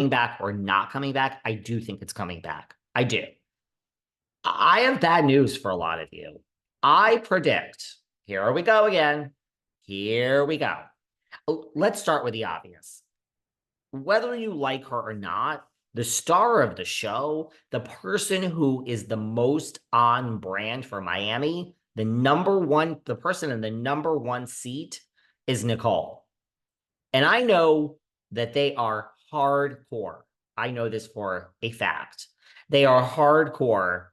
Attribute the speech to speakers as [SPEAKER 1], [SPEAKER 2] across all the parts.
[SPEAKER 1] back or not coming back, I do think it's coming back. I do. I have bad news for a lot of you. I predict, here we go again. Here we go. Let's start with the obvious. Whether you like her or not, the star of the show, the person who is the most on brand for Miami, the person in the number one seat is Nicole. And I know that they are hardcore. I know this for a fact. They are hardcore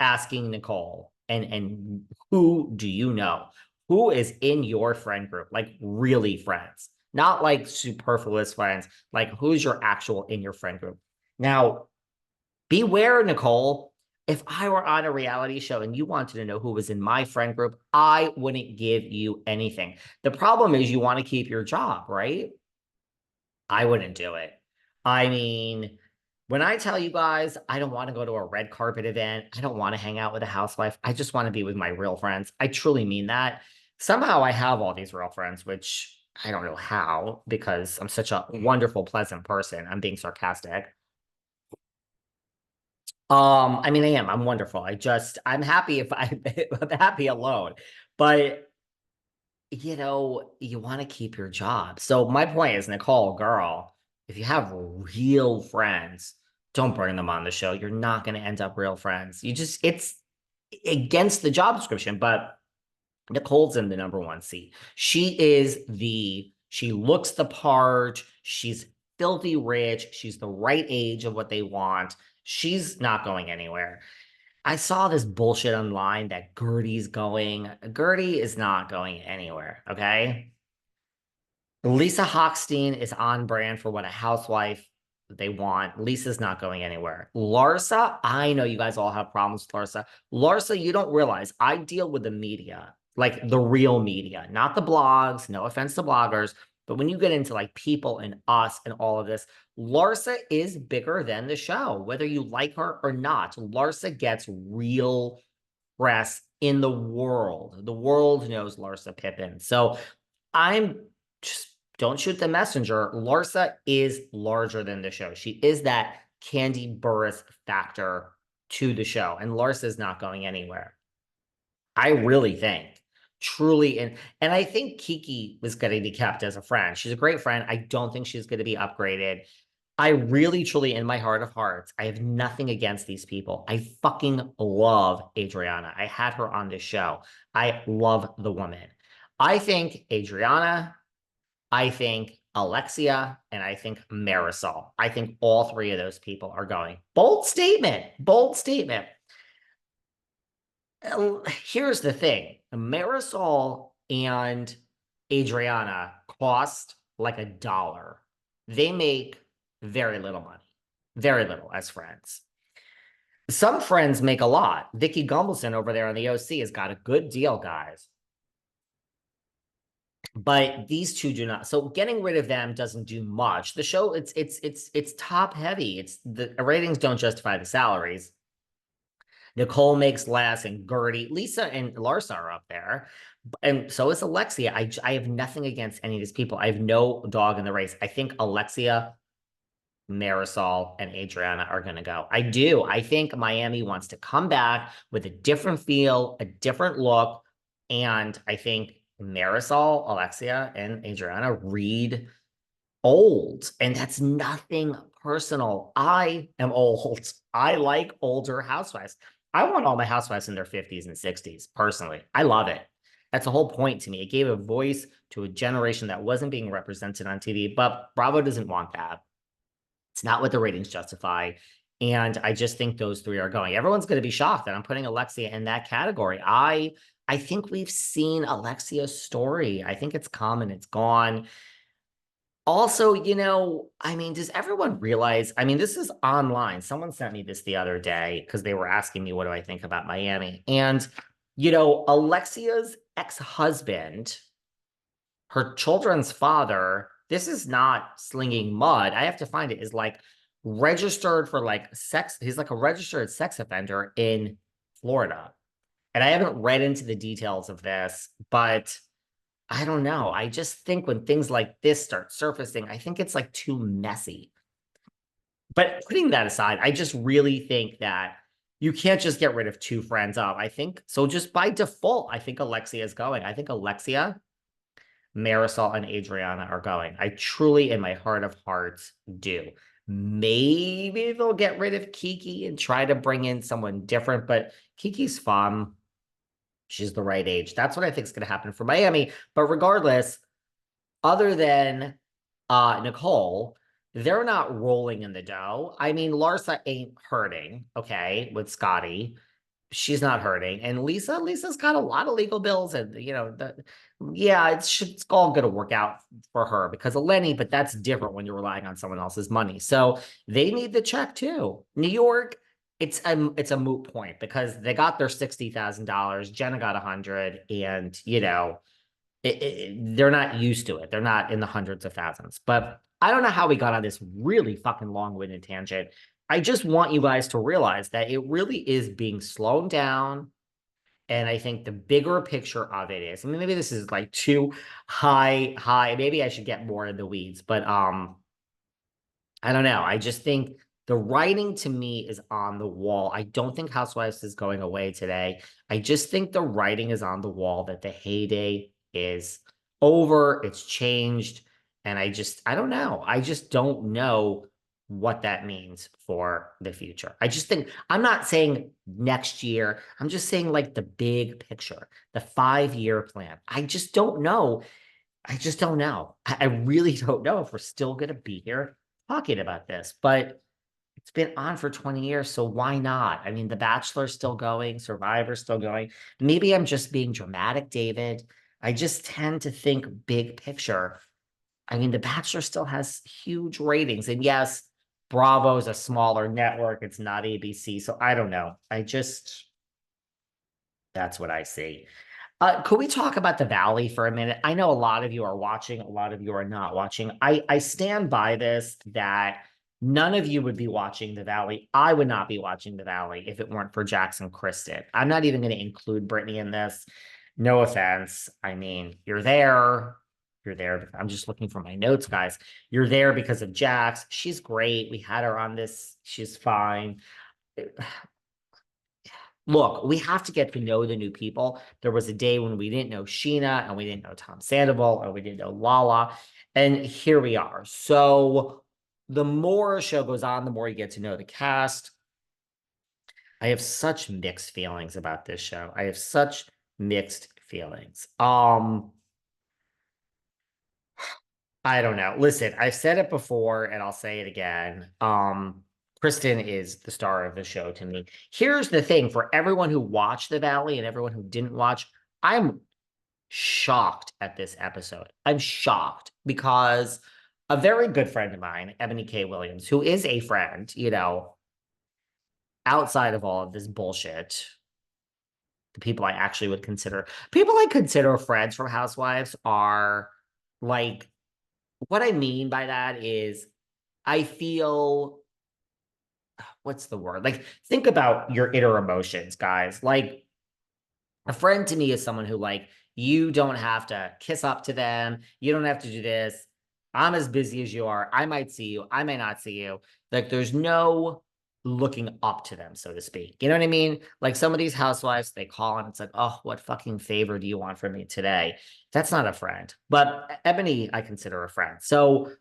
[SPEAKER 1] asking Nicole, and who do you know? Who is in your friend group? Like really friends, not like superfluous friends. Like who's your actual in your friend group? Now, beware, Nicole. If I were on a reality show and you wanted to know who was in my friend group, I wouldn't give you anything. The problem is you want to keep your job, right? I wouldn't do it. I mean, when I tell you guys, I don't want to go to a red carpet event, I don't want to hang out with a housewife. I just want to be with my real friends. I truly mean that. Somehow I have all these real friends, which I don't know how, because I'm such a wonderful, pleasant person. I'm being sarcastic. I mean, I am. I'm wonderful. I'm happy if I'm happy alone. But you want to keep your job. So my point is, Nicole, girl, if you have real friends, don't bring them on the show. You're not going to end up real friends. It's against the job description, but Nicole's in the number one seat. She looks the part. She's filthy rich. She's the right age of what they want. She's not going anywhere. I saw this bullshit online that Gertie's going. Gertie is not going anywhere. Okay. Lisa Hochstein is on brand for what a housewife they want. Lisa's not going anywhere. Larsa, I know you guys all have problems with Larsa. Larsa, you don't realize I deal with the media, like the real media, not the blogs. No offense to bloggers. But when you get into like people and us and all of this, Larsa is bigger than the show, whether you like her or not. Larsa gets real press in the world. The world knows Larsa Pippen. So I'm just don't shoot the messenger. Larsa is larger than the show. She is that Candy Burris factor to the show, and Larsa is not going anywhere. I really think. Truly, and I think Kiki was going to be kept as a friend. She's a great friend. I don't think she's going to be upgraded. I really, truly, in my heart of hearts, I have nothing against these people. I fucking love Adriana. I had her on this show. I love the woman. I think Adriana, I think Alexia, and I think Marisol. I think all three of those people are going. Bold statement. Bold statement. Here's the thing. Marisol and Adriana cost like $1. They make very little money, very little as friends. Some friends make a lot. Vicky Gumbelson over there on the OC has got a good deal, guys. But these two do not. So getting rid of them doesn't do much. The show, it's top heavy. It's the ratings don't justify the salaries. Nicole makes less, and Gertie, Lisa, and Larsa are up there. And so is Alexia. I have nothing against any of these people. I have no dog in the race. I think Alexia, Marisol, and Adriana are going to go. I do. I think Miami wants to come back with a different feel, a different look. And I think Marisol, Alexia, and Adriana read old. And that's nothing personal. I am old. I like older housewives. I want all my housewives in their 50s and 60s, personally. I love it. That's the whole point to me. It gave a voice to a generation that wasn't being represented on TV, but Bravo doesn't want that. It's not what the ratings justify. And I just think those three are going. Everyone's going to be shocked that I'm putting Alexia in that category. I think we've seen Alexia's story. I think it's come and it's gone. Also, I mean, does everyone realize? I mean, this is online. Someone sent me this the other day because they were asking me, what do I think about Miami? And, Alexia's ex-husband, her children's father, this is not slinging mud. I have to find it, is like registered for like sex. He's like a registered sex offender in Florida. And I haven't read into the details of this, but I don't know. I just think when things like this start surfacing, I think it's like too messy. But putting that aside, I just really think that you can't just get rid of two friends up. I think so. Just by default, I think Alexia is going. I think Alexia, Marisol, and Adriana are going. I truly, in my heart of hearts, do. Maybe they'll get rid of Kiki and try to bring in someone different, but Kiki's fun. She's the right age. That's what I think is going to happen for Miami. But regardless, other than Nicole, they're not rolling in the dough. I mean, Larsa ain't hurting, okay, with Scotty. She's not hurting. And Lisa's got a lot of legal bills, and yeah, it's all gonna work out for her because of Lenny, but that's different when you're relying on someone else's money. So they need the check too. New York, it's a moot point because they got their $60,000. Jenna got 100, and they're not used to it. They're not in the hundreds of thousands. But I don't know how we got on this really fucking long-winded tangent. I just want you guys to realize that it really is being slowed down. And I think the bigger picture of it is, I mean, maybe this is like too high. Maybe I should get more in the weeds, but I don't know. I just think the writing to me is on the wall. I don't think Housewives is going away today. I just think the writing is on the wall that the heyday is over. It's changed. And I don't know. I just don't know what that means for the future. I just think, I'm not saying next year. I'm just saying like the big picture, the 5-year plan. I just don't know. I just don't know. I really don't know if we're still going to be here talking about this, but it's been on for 20 years, so why not? I mean, The Bachelor's still going, Survivor's still going. Maybe I'm just being dramatic, David. I just tend to think big picture. I mean, The Bachelor still has huge ratings, and yes, Bravo is a smaller network. It's not ABC, so I don't know. That's what I see. Could we talk about the Valley for a minute? I know a lot of you are watching, a lot of you are not watching. I stand by this that none of you would be watching the Valley. I would not be watching the Valley if it weren't for Jackson Kristen. I'm not even going to include Brittany in this. No offense. I mean, you're there. You're there. I'm just looking for my notes, guys. You're there because of Jax. She's great. We had her on this. She's fine. Look, we have to get to know the new people. There was a day when we didn't know Sheena and we didn't know Tom Sandoval and we didn't know Lala. And here we are. So the more a show goes on, the more you get to know the cast. I have such mixed feelings about this show. I have such mixed feelings. I don't know. Listen, I've said it before and I'll say it again. Kristen is the star of the show to me. Here's the thing for everyone who watched The Valley and everyone who didn't watch, I'm shocked at this episode. I'm shocked because a very good friend of mine, Ebony K. Williams, who is a friend, outside of all of this bullshit, the people I consider friends from Housewives are like, what I mean by that is I feel, what's the word? Like, think about your inner emotions, guys. Like, a friend to me is someone who, like, you don't have to kiss up to them. You don't have to do this. I'm as busy as you are. I might see you. I may not see you. Like, there's no looking up to them, so to speak. You know what I mean? Like, some of these housewives, they call and it's like, oh, what fucking favor do you want from me today? That's not a friend. But Ebony, I consider a friend. So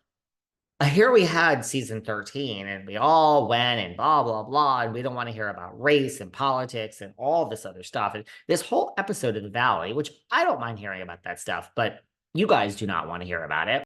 [SPEAKER 1] here we had season 13 and we all went and blah, blah, blah. And we don't want to hear about race and politics and all this other stuff. And this whole episode of The Valley, which I don't mind hearing about that stuff, but you guys do not want to hear about it.